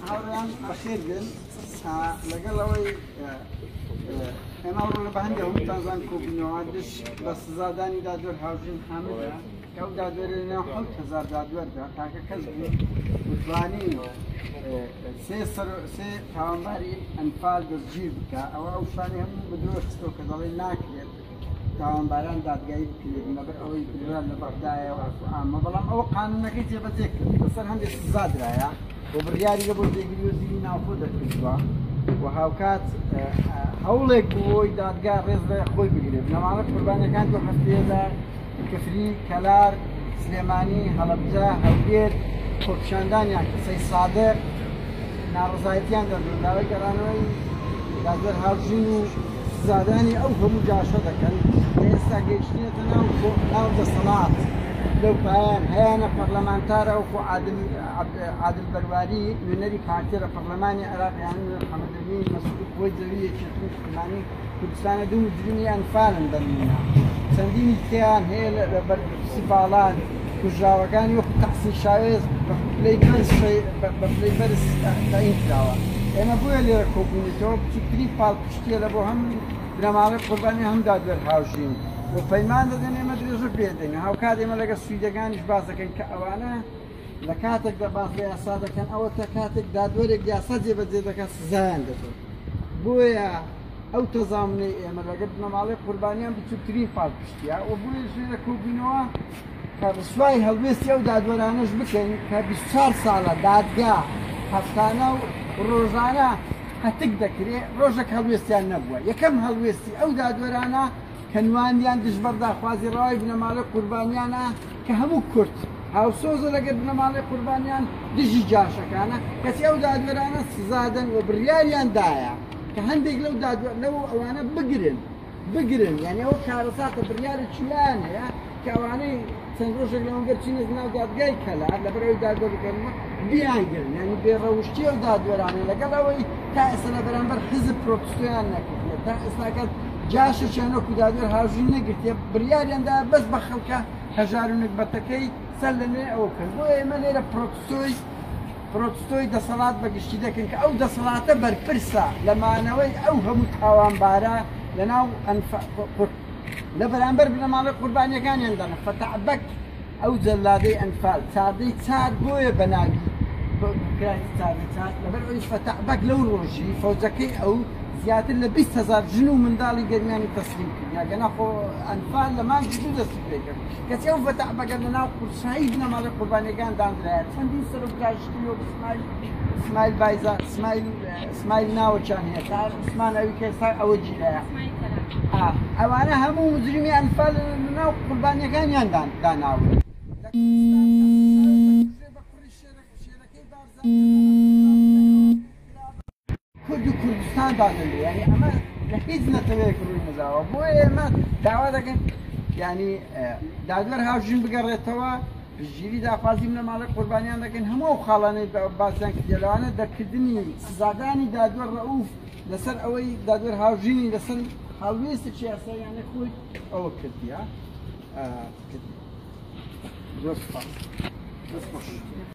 هاوڕێیان بەخێر بێن لەگەڵەوەی ئێماڕۆ لە بەهەندێ هەمووتانزان کۆبوونەوە دش بە سزادانی دادوەر هاوژین حامدە کە ئەو دادوەرە لەناو 7,000 دادوەردا تاکە کەس بتوانین سێ تاوانباری ئەنفال دەستگیر بکە ئەوە ئەو شانەی هەموو بدرۆستەوە کە دەڵێ ناکرێت تاوانباران دادگایی بکرێت لەبەر ئەوەی دران لە بەغدایەوە ئامە بەڵام ئەوە قانونەکەی جێبەجێ کرد بەسەر هەندێک سزا درایە بۆ بڕیاری لە بۆ جێگیری وەزیری ناوخۆ دەکردووە و هاوکات هەوڵێک بووەوەی دادگا ڕێز لە خۆی بگرێت لەمانە قوربانیەکان دو هەفتەیەدا کەفری کەلار سلێمانی هەڵەبجە هەولێر خۆپیشاندانیان قسەی سادق ناڕزایەتیان دەردون داوای گەڕانەوەی دادوەر هاوژین و سزادانی ئەو هەموو جاشە دەکەن ئێستا گەیشتێتە ناو دەسەڵات لەو پایان هەیەنە پەرلەمانتارە وەکو عادل بەرواری نوێنەری کارتێ لە پەرلەمانی عێراقیان حەمەدەمین مەسعود بۆی زەویەکی مسلمانی کوردستانە دوو مجرمی ئەنفالن دەنمونە چەندینی تیان هەیە لە بەرپرسی باڵان کوژراوەکانی وەکو تەحسین شاوێز بە پلەی بەرز تەعین کراوە ئێمە بۆیە لێرە کۆبوونیتەوە بچووترین پاڵپشتیە لە بۆ هەم بنەماڵەی قوربانی هەم دادوەر هاوژین و پەیمان دەدەن ئێمە درێژە پێدەین هاوکات ئێمە لەگە سویدەکانیش باس دەکەین کە ئەوانە لە کاتێکدا باس لە یاسا دەکەن ئەوە تا کاتێک دادوەرێک یاسا جێبەجێ دەکات سزایان دەدەن بۆیە ئەو تەزامنەی ئێمە لەگەڵ بنەماڵەی قوربانیان بچووترین پاڵپشتیە و بۆیە ژێرە کۆبوونەوە کە ڕسوای هەڵوێستی ئەو دادوەرانەش بکەین کە 24 ساڵە دادگا هەفتانە و ڕۆژانە هەتک دەکرێت ڕۆژێک هەڵوێستیان نەبووە یەکەم هەڵوێستی ئەو دادوەرانە کە نوانیان دژبەرداخوازی ڕاوی بنەماڵەی قوربانیانە کە هەموو کورد هاوسۆزە لەگەڵ بنەماڵەی قوربانیان دژی جاشەکانە کەسی ئەو دادوەرانە سزادەن و بڕیاریان دایە کە هەندێک لەو لەو ئەوانە بگرن یعنی ئەوە کارەساتە بڕیارێکی لایەن هەیە کە ئەوانەی چەند ڕۆژێک لەوەگەر چینە ناو دادگای کەلار لەبەرەوەی دادوەرەکەنەوە بیانگرن یعنی بێڕەوشتی ئەو دادوەرانە لەگەڵ ئەوەی تا ئێستا لە بەرامبەر حزب پرۆتستۆیان نەکردێت تا ئێستاکەت جاشەیان وەکو دادوەر هاوژین نەگرتێ بڕیاریاندا بەس بە خەڵکە هەژار و نەکبەتەکەی سەر لەنوێ ئەوە کرد بۆ ئێمە لێرە پرۆتستۆی دەسەڵات بەگشتی دەکەن کە ئەو دەسەڵاتە بەرپرسە لەمانەوەی ئەو هەموو تاوانبارە لەناو لە بەرامبەر بنەماڵەی قوربانیەکانیان دەنە فەتەعبەک ئەو جەلادەی ئەنفال چاردەی چار بۆیە بەناوی بکراتی چاردەی چار لەبەر ئەوەی فەتەعبەک لەو ڕۆژی فەوجەکەی ئەو زیاتر لە 20,000 ژن و منداڵی گەرمیانی تەسلیم کرد یاگەنا خۆ ئەنفال لە مانگی دوو دەستی پێ کرد کەچی ئەو فەتەعبەکە لەناو قورسایی بنەماڵەی قوربانیەکان دانرایە چەندین سەرۆکتایشتی و اسماعیل بایزا اسماعیل ناوەچیان هەیە تا عوسمان ئەوی کە ئێستا ئەوە جیرایە ئەوانە هەموو مجرمی ئەنفال لەناو قوربانیەکانیان داناون کورد و کوردستان دانەوێ یعنی ئەمە لە هیچ نەتەوەیەک ڕووی نەداوە بۆیە ئێمە داوا دەکەن یعنی دادوەر هاوژین بگەڕێتەوە پشتگیری داخوازی بنەماڵەی قوربانیان دەکەن هەموو ئەو خاڵانەی باسییان کردێ لەوانە دەرکردنی سزادانی دادوەر ڕەئوف لەسەر ئەوەی دادوەر هاوژینی لەسەر هەڵوێستێکی یاساییانە خۆی ئەوە کردیە.